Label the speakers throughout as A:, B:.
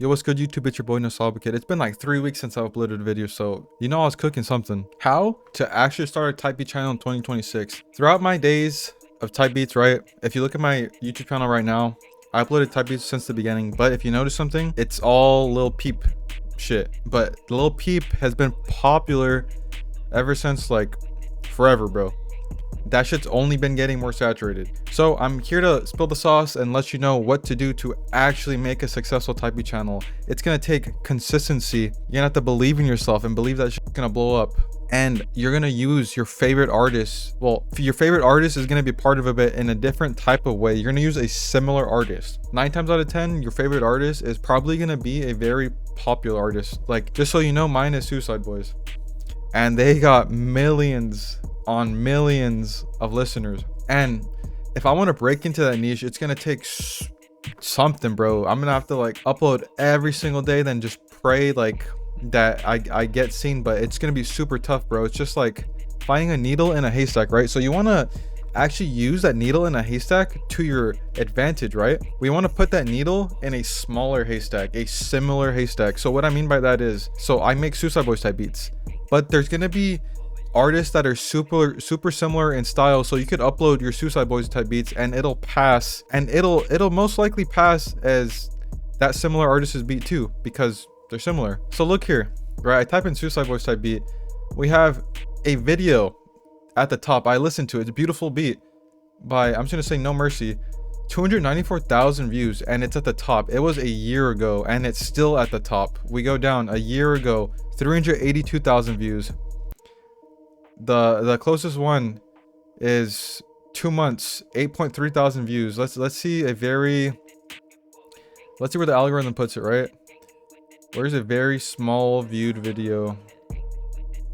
A: Yo, what's good YouTube? It's your boy Nosalba Kid. It's been like 3 weeks since I uploaded a video, so you know I was cooking something. How to actually start a type beat channel in 2026. Throughout my days of type beats, right? If you look at my YouTube channel right now, I uploaded type beats since the beginning, but if you notice something, it's all Lil Peep shit. But Lil Peep has been popular ever since like forever, bro. That shit's only been getting more saturated. So I'm here to spill the sauce and let you know what to do to actually make a successful type beat channel. It's gonna take consistency. You're gonna have to believe in yourself and believe that shit's gonna blow up. And you're gonna use your favorite artist. Well, your favorite artist is gonna be part of it in a different type of way. You're gonna use a similar artist. 9 times out of 10, your favorite artist is probably gonna be a very popular artist. Like, just so you know, mine is Suicide Boys. And they got millions on millions of listeners. And if I want to break into that niche, it's gonna take something, bro. I'm gonna have to like upload every single day, then just pray like that I get seen. But it's gonna be super tough, bro. It's just like finding a needle in a haystack, right? So you want to actually use that needle in a haystack to your advantage, right? We want to put that needle in a smaller haystack, a similar haystack. So what I mean by that is, so I make Suicide Boys type beats, but there's gonna be artists that are super similar in style, so you could upload your Suicide Boys type beats and it'll pass, and it'll most likely pass as that similar artist's beat too, because they're similar. So look here, right? I type in Suicide Boys type beat, we have a video at the top. I listened to it. It's a beautiful beat by, I'm just gonna say No Mercy. 294,000 views, and it's at the top. It was a year ago and it's still at the top. We go down a year ago, 382,000 views. The closest one is 2 months, 8.3 thousand views. Let's see where the algorithm puts it, right? Where's a very small viewed video?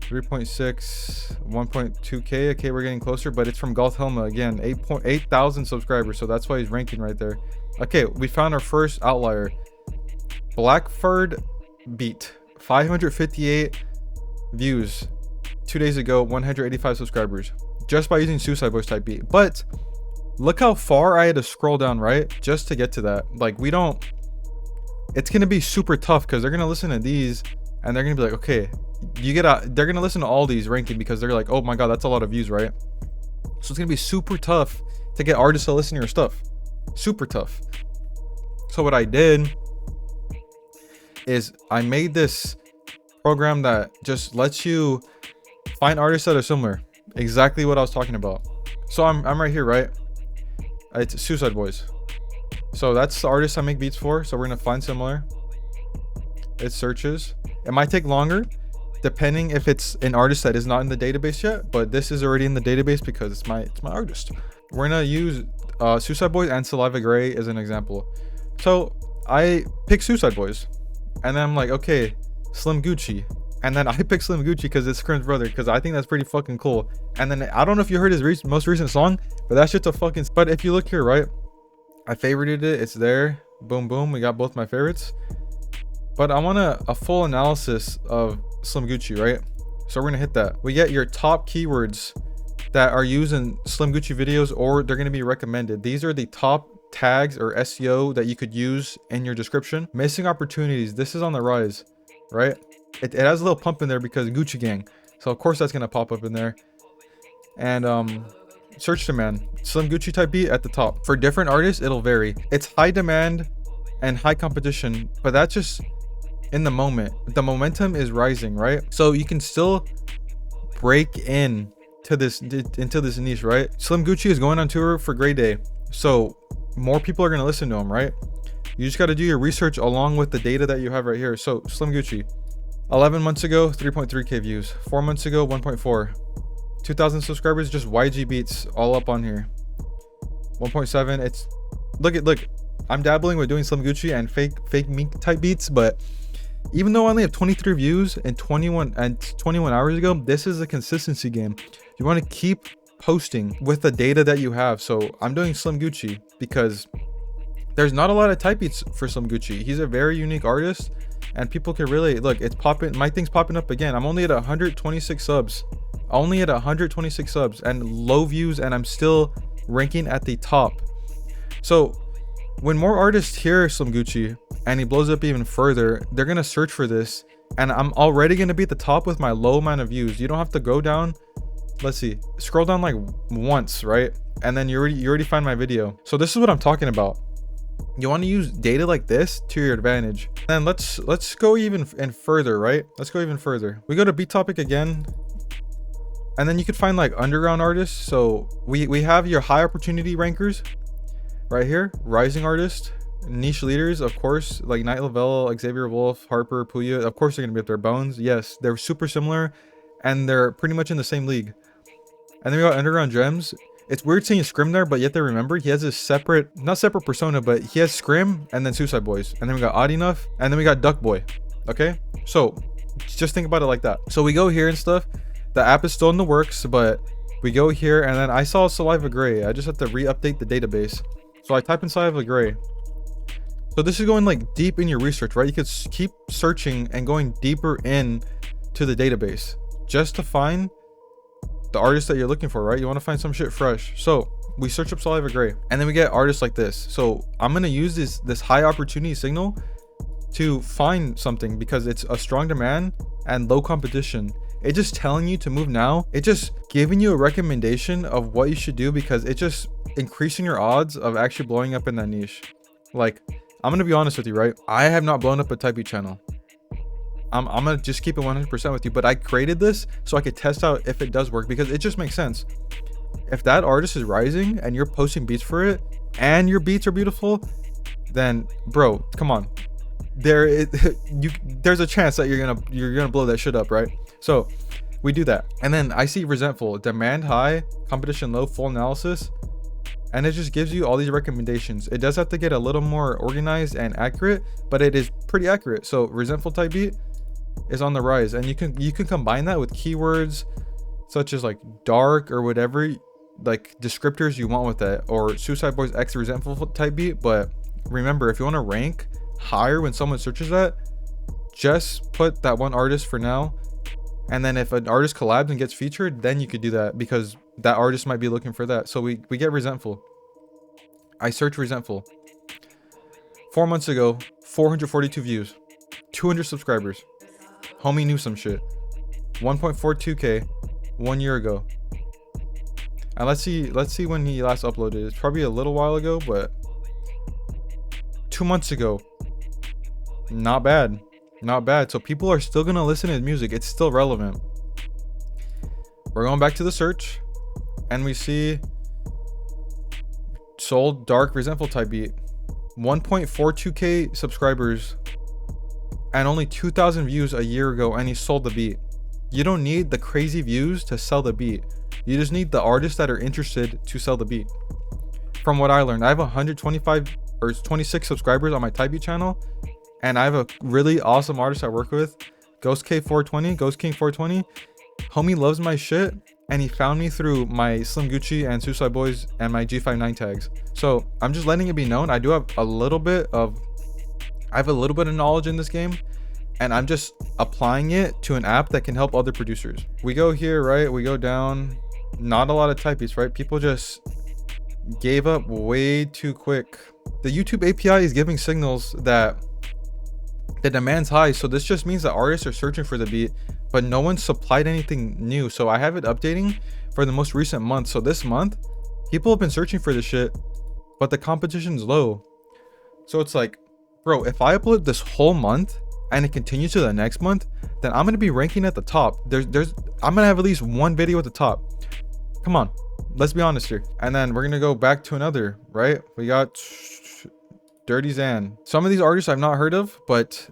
A: 3.6, 1.2k. Okay, we're getting closer, but it's from Golf Helma again. 8.8 thousand subscribers, so that's why he's ranking right there. Okay, we found our first outlier. Blackford beat, 558 views. 2 days ago, 185 subscribers, just by using Suicide Boys type beat. But look how far I had to scroll down, right, just to get to that. Like, it's gonna be super tough because they're gonna listen to these and they're gonna be like, okay, they're gonna listen to all these ranking because they're like, oh my god, that's a lot of views, right? So it's gonna be super tough to get artists to listen to your stuff. Super tough. So what I did is I made this program that just lets you find artists that are similar. Exactly what I was talking about. So I'm right here, right? It's Suicide Boys. So that's the artist I make beats for. So we're gonna find similar. It searches. It might take longer depending if it's an artist that is not in the database yet, but this is already in the database because it's my artist. We're gonna use Suicide Boys and Saliva Gray as an example. So I pick Suicide Boys and then I'm like, okay, Slim Gucci. And then I picked Slim Gucci because it's Scrim's brother, because I think that's pretty fucking cool. And then I don't know if you heard his most recent song, but that shit's a fucking... But if you look here, right, I favorited it. It's there. Boom, boom. We got both my favorites. But I want a full analysis of Slim Gucci, right? So we're going to hit that. We get your top keywords that are used in Slim Gucci videos, or they're going to be recommended. These are the top tags or SEO that you could use in your description. Missing opportunities. This is on the rise, right? It has a little pump in there because Gucci Gang, so of course that's gonna pop up in there. And search demand, Slim Gucci type beat at the top. For different artists, it'll vary. It's high demand and high competition, but that's just in the moment. The momentum is rising, right? So you can still break into this niche, right? Slim Gucci is going on tour for Grey Day, so more people are gonna listen to him, right? You just got to do your research along with the data that you have right here. So Slim Gucci, 11 months ago, 3.3k views. 4 months ago, 1.4. 2,000 subscribers, just YG beats all up on here. 1.7. It's look. I'm dabbling with doing Slim Gucci and fake me type beats, but even though I only have 23 views and 21 hours ago, this is a consistency game. You want to keep posting with the data that you have. So I'm doing Slim Gucci because there's not a lot of type beats for Slim Gucci. He's a very unique artist. And people can really look, it's popping, my thing's popping up again. I'm only at 126 subs, and low views, and I'm still ranking at the top. So when more artists hear Slim Gucci, and he blows up even further, they're gonna search for this, and I'm already gonna be at the top with my low amount of views. You don't have to go down. Let's see, scroll down like once, right? And then you already find my video. So this is what I'm talking about. You want to use data like this to your advantage. And let's go even further, right? Let's go even further. We go to beat topic again, and then you could find like underground artists. So we have your high opportunity rankers right here, rising artist, niche leaders, of course, like Night Lavelle, Xavier Wolf, Harper, Puya. Of course they're gonna be up there. Bones, yes, they're super similar, and they're pretty much in the same league. And then we got underground gems. It's weird seeing Scrim there, but you have to remember he has a separate, not separate persona, but he has Scrim and then Suicide Boys. And then we got Odd Enough, and then we got Duck Boy. Okay, so just think about it like that. So we go here and stuff. The app is still in the works, but we go here, and then I saw Saliva Gray. I just have to re-update the database. So I type in Saliva Gray. So this is going like deep in your research, right? You could keep searching and going deeper in to the database just to find the artist that you're looking for, right? You want to find some shit fresh. So we search up Saliva Gray, and then we get artists like this. So I'm gonna use this high opportunity signal to find something because it's a strong demand and low competition. It's just telling you to move now. It's just giving you a recommendation of what you should do because it's just increasing your odds of actually blowing up in that niche. Like, I'm gonna be honest with you, right? I have not blown up a Type Beat channel. I'm gonna just keep it 100% with you, but I created this so I could test out if it does work because it just makes sense. If that artist is rising and you're posting beats for it and your beats are beautiful, then bro, come on, there's a chance that you're gonna blow that shit up, right? So we do that, and then I see Resentful, demand high, competition low, full analysis, and it just gives you all these recommendations. It does have to get a little more organized and accurate, but it is pretty accurate. So Resentful Type Beat is on the rise, and you can combine that with keywords such as like dark or whatever like descriptors you want with that, or Suicide Boys X Resentful Type Beat. But remember, if you want to rank higher when someone searches that, just put that one artist for now, and then if an artist collabs and gets featured, then you could do that because that artist might be looking for that. So we get Resentful. I search Resentful 4 months ago, 442 views, 200 subscribers. Homie knew some shit. 1.42k 1 year ago. And let's see when he last uploaded. It's probably a little while ago, but 2 months ago. Not bad. Not bad. So people are still gonna listen to his music. It's still relevant. We're going back to the search, and we see sold dark Resentful Type Beat. 1.42k subscribers and only 2,000 views a year ago, and he sold the beat. You don't need the crazy views to sell the beat. You just need the artists that are interested to sell the beat. From what I learned, I have 125 or 26 subscribers on my Type Beat channel, and I have a really awesome artist I work with, Ghost King 420. Homie loves my shit, and he found me through my Slim Gucci and Suicide Boys and my G59 tags. So I'm just letting it be known, I do have a little bit of knowledge in this game, and I'm just applying it to an app that can help other producers. We go here, right? We go down. Not a lot of type beats, right? People just gave up way too quick. The YouTube API is giving signals that the demand's high, so this just means that artists are searching for the beat, but no one supplied anything new. So I have it updating for the most recent month. So this month, people have been searching for this shit, but the competition's low. So it's like, bro, if I upload this whole month and it continues to the next month, then I'm gonna be ranking at the top. I'm gonna have at least one video at the top. Come on, let's be honest here. And then we're gonna go back to another, right? We got Dirty Zan. Some of these artists I've not heard of, but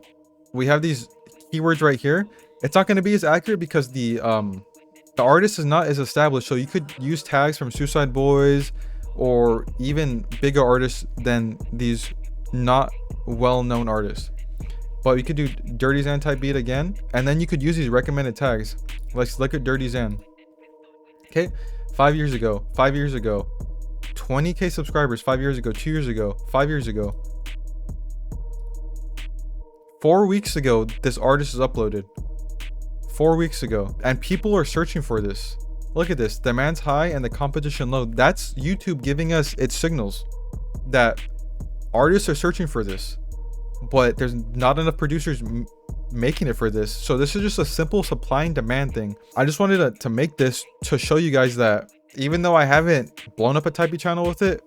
A: we have these keywords right here. It's not gonna be as accurate because the artist is not as established. So you could use tags from Suicide Boys or even bigger artists than these not well-known artists. But you could do Dirty Zan Type Beat again, and then you could use these recommended tags. Let's look at Dirty Zan. Okay, 5 years ago, 20k subscribers. 5 years ago, 2 years ago, 5 years ago, 4 weeks ago, this artist is uploaded. 4 weeks ago, and people are searching for this. Look at this, demand's high and the competition low. That's YouTube giving us its signals that artists are searching for this. but there's not enough producers making it for this. So this is just a simple supply and demand thing. I just wanted to make this to show you guys that even though I haven't blown up a Typey channel with it,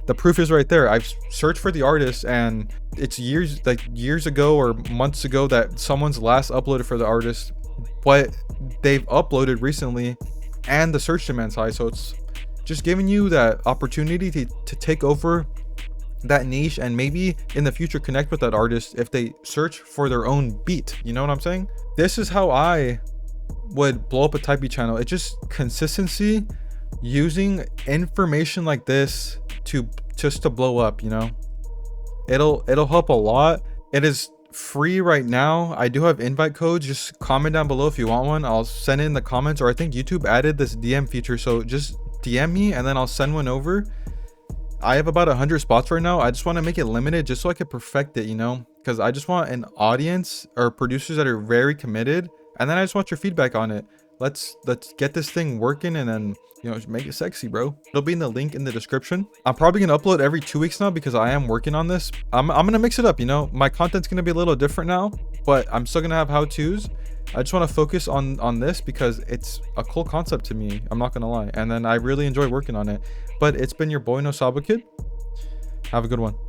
A: the proof is right there. I've searched for the artist, and it's years ago or months ago that someone's last uploaded for the artist, but they've uploaded recently and the search demand's high. So it's just giving you that opportunity to take over that niche, and maybe in the future connect with that artist if they search for their own beat. You know what I'm saying? This is how I would blow up a Typey channel. It's just consistency, using information like this to blow up, you know. It'll help a lot. It is free right now. I do have invite codes. Just comment down below if you want one. I'll send it in the comments, or I think YouTube added this DM feature, so just DM me and then I'll send one over. I have about 100 spots right now. I just want to make it limited just so I can perfect it, you know, because I just want an audience or producers that are very committed, and then I just want your feedback on it. Let's get this thing working, and then, you know, just make it sexy, bro. It'll be in the link in the description. I'm probably gonna upload every 2 weeks now because I am working on this. I'm gonna mix it up, you know. My content's gonna be a little different now, but I'm still gonna have how-tos. I just want to focus on this because it's a cool concept to me, I'm not gonna lie, and then I really enjoy working on it. But it's been your boy No Sabo Kid. Have a good one.